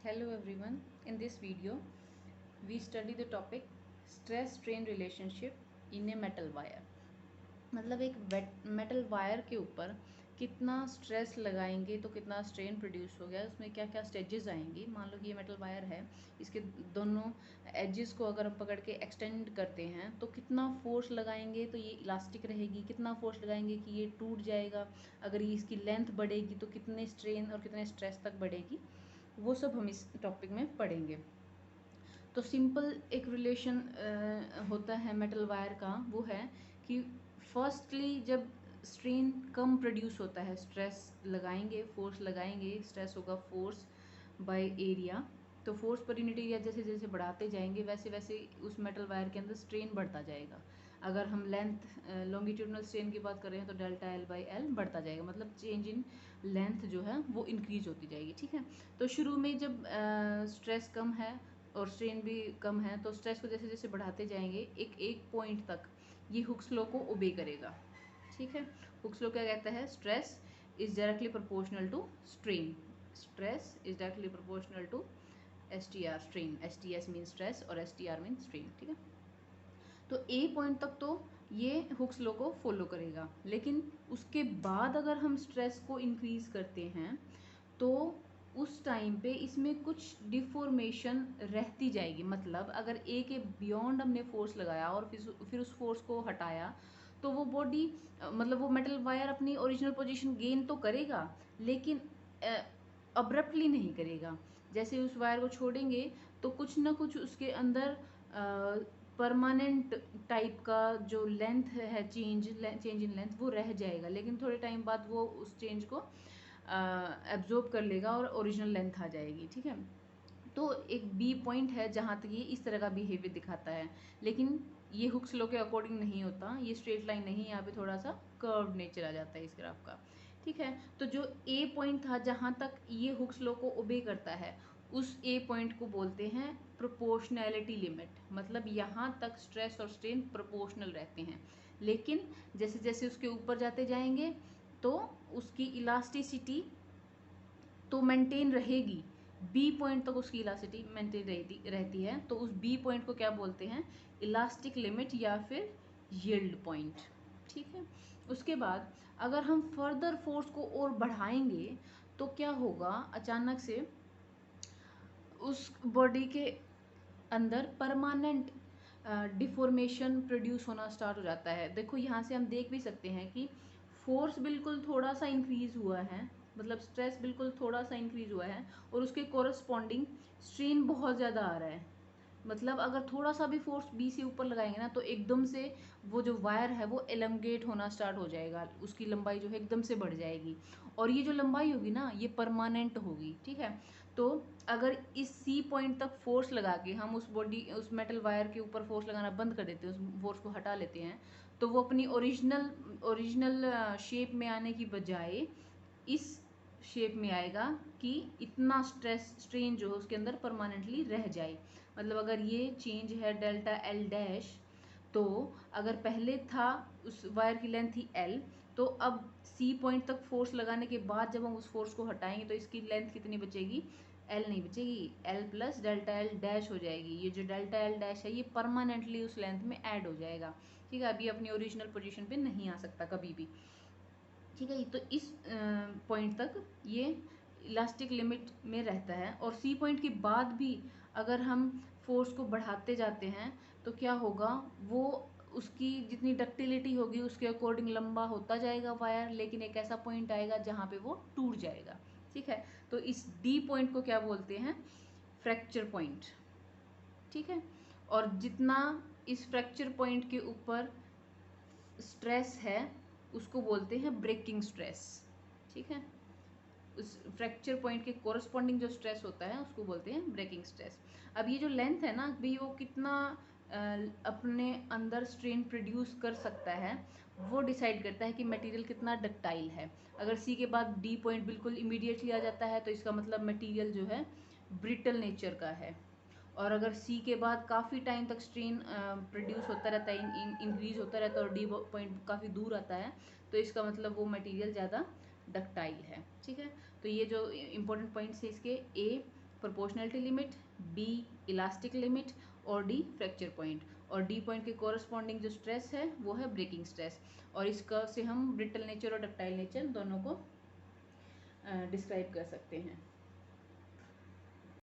Hello everyone. In this video, we study the topic stress strain relationship in a metal wire. मतलब एक metal wire के ऊपर कितना stress लगाएंगे तो कितना स्ट्रेन प्रोड्यूस हो गया, उसमें क्या क्या स्टेजेस आएंगी। मान लो कि ये मेटल वायर है, इसके दोनों एजेस को अगर हम पकड़ के एक्सटेंड करते हैं तो कितना फोर्स लगाएंगे तो ये इलास्टिक रहेगी, कितना फोर्स लगाएंगे कि ये टूट जाएगा, अगर ये इसकी लेंथ बढ़ेगी तो कितने स्ट्रेन और कितने स्ट्रेस तक बढ़ेगी, वो सब हम इस टॉपिक में पढ़ेंगे। तो सिंपल एक रिलेशन होता है मेटल वायर का, वो है कि फर्स्टली जब स्ट्रेन कम प्रोड्यूस होता है, स्ट्रेस लगाएंगे, फोर्स लगाएंगे, स्ट्रेस होगा फोर्स बाय एरिया, तो फोर्स पर यूनिट एरिया जैसे जैसे बढ़ाते जाएंगे वैसे वैसे उस मेटल वायर के अंदर स्ट्रेन बढ़ता जाएगा। अगर हम लेंथ लॉन्गिट्यूडनल स्ट्रेन की बात कर रहे हैं तो डेल्टा एल बाई एल बढ़ता जाएगा, मतलब चेंज इन लेंथ जो है वो इंक्रीज होती जाएगी। ठीक है, तो शुरू में जब स्ट्रेस कम है और स्ट्रेन भी कम है तो स्ट्रेस को जैसे जैसे बढ़ाते जाएंगे एक पॉइंट तक ये हुक्स लॉ को ओबे करेगा। ठीक है, हुक्स लॉ क्या कहता है? Stress is directly proportional to strain, stress is directly proportional to S T R strain. S T S mean stress और S T R mean strain. ठीक है, तो ए पॉइंट तक तो ये हुक्स लॉ को फॉलो करेगा, लेकिन उसके बाद अगर हम स्ट्रेस को इंक्रीज करते हैं तो उस टाइम पे इसमें कुछ डिफॉर्मेशन रहती जाएगी। मतलब अगर ए के बियॉन्ड हमने फोर्स लगाया और फिर उस फोर्स को हटाया तो वो बॉडी मतलब वो मेटल वायर अपनी ओरिजिनल पोजीशन गेन तो करेगा, लेकिन अब्रप्टली नहीं करेगा। जैसे उस वायर को छोड़ेंगे तो कुछ ना कुछ उसके अंदर परमानेंट टाइप का जो लेंथ है, चेंज इन लेंथ वो रह जाएगा, लेकिन थोड़े टाइम बाद वो उस चेंज को एब्जॉर्ब कर लेगा और ओरिजिनल लेंथ आ जाएगी। ठीक है, तो एक बी पॉइंट है जहाँ तक ये इस तरह का बिहेवियर दिखाता है, लेकिन ये हुक्स लॉ के अकॉर्डिंग नहीं होता, ये स्ट्रेट लाइन नहीं, यहाँ पे थोड़ा सा कर्व नेचर आ जाता है इस ग्राफ का। ठीक है, तो जो ए पॉइंट था जहाँ तक ये हुक्स लॉ को ओबे करता है उस ए पॉइंट को बोलते हैं प्रोपोर्शनैलिटी लिमिट। मतलब यहाँ तक स्ट्रेस और स्ट्रेन प्रोपोर्शनल रहते हैं, लेकिन जैसे जैसे उसके ऊपर जाते जाएंगे तो उसकी इलास्टिसिटी तो मेंटेन रहेगी, बी पॉइंट तक उसकी इलास्टिसिटी मेंटेन रहती है। तो उस बी पॉइंट को क्या बोलते हैं? इलास्टिक लिमिट या फिर यील्ड पॉइंट। ठीक है, उसके बाद अगर हम फर्दर फोर्स को और बढ़ाएंगे तो क्या होगा? अचानक से उस बॉडी के अंदर परमानेंट डिफॉर्मेशन प्रोड्यूस होना स्टार्ट हो जाता है। देखो यहाँ से हम देख भी सकते हैं कि फोर्स बिल्कुल थोड़ा सा इंक्रीज हुआ है, मतलब स्ट्रेस बिल्कुल थोड़ा सा इंक्रीज हुआ है और उसके कोरस्पॉन्डिंग स्ट्रेन बहुत ज़्यादा आ रहा है। मतलब अगर थोड़ा सा भी फोर्स बी से ऊपर लगाएंगे ना तो एकदम से वो जो वायर है वो एलंगेट होना स्टार्ट हो जाएगा, उसकी लंबाई जो है एकदम से बढ़ जाएगी, और ये जो लंबाई होगी ना ये परमानेंट होगी। ठीक है, तो अगर इस सी पॉइंट तक फोर्स लगा के हम उस मेटल वायर के ऊपर फोर्स लगाना बंद कर देते हैं, उस फोर्स को हटा लेते हैं, तो वो अपनी ओरिजिनल शेप में आने की बजाय इस शेप में आएगा कि इतना स्ट्रेस स्ट्रेन जो है उसके अंदर परमानेंटली रह जाए। मतलब अगर ये चेंज है डेल्टा एल डैश, तो अगर पहले था उस वायर की लेंथ थी एल, तो अब सी पॉइंट तक फोर्स लगाने के बाद जब हम उस फोर्स को हटाएंगे तो इसकी लेंथ कितनी बचेगी? एल नहीं बचेगी, L plus delta L dash हो जाएगी। ये जो डेल्टा एल डैश है ये परमानेंटली उस लेंथ में ऐड हो जाएगा। ठीक है, अभी अपनी ओरिजिनल पोजीशन पे नहीं आ सकता कभी भी। ठीक है, तो इस पॉइंट तक ये इलास्टिक लिमिट में रहता है, और सी पॉइंट के बाद भी अगर हम फोर्स को बढ़ाते जाते हैं तो क्या होगा? वो उसकी जितनी डक्टिलिटी होगी उसके अकॉर्डिंग लंबा होता जाएगा वायर, लेकिन एक ऐसा पॉइंट आएगा जहाँ पे वो टूट जाएगा। ठीक है, तो इस डी पॉइंट को क्या बोलते हैं? Fracture point. ठीक है, और जितना इस फ्रैक्चर पॉइंट के ऊपर स्ट्रेस है उसको बोलते हैं ब्रेकिंग स्ट्रेस। ठीक है, उस फ्रैक्चर पॉइंट के कोरस्पॉन्डिंग जो स्ट्रेस होता है उसको बोलते हैं ब्रेकिंग स्ट्रेस। अब ये जो लेंथ है ना भाई, वो कितना अपने अंदर स्ट्रेन प्रोड्यूस कर सकता है वो डिसाइड करता है कि मटेरियल कितना डक्टाइल है। अगर सी के बाद डी पॉइंट बिल्कुल इमीडिएटली आ जाता है तो इसका मतलब मटेरियल जो है ब्रिटल नेचर का है, और अगर सी के बाद काफ़ी टाइम तक स्ट्रेन प्रोड्यूस होता रहता है, इंक्रीज होता रहता है और डी पॉइंट काफ़ी दूर आता है, तो इसका मतलब वो मटेरियल ज़्यादा डक्टाइल है। ठीक है, तो ये जो इंपॉर्टेंट पॉइंट्स है इसके: A proportionality limit, B elastic limit और डी फ्रैक्चर पॉइंट। और डी पॉइंट के कोरस्पॉन्डिंग जो स्ट्रेस है वो है ब्रेकिंग स्ट्रेस। और इसका से हम ब्रिटल नेचर और डक्टाइल नेचर दोनों को डिस्क्राइब कर सकते हैं।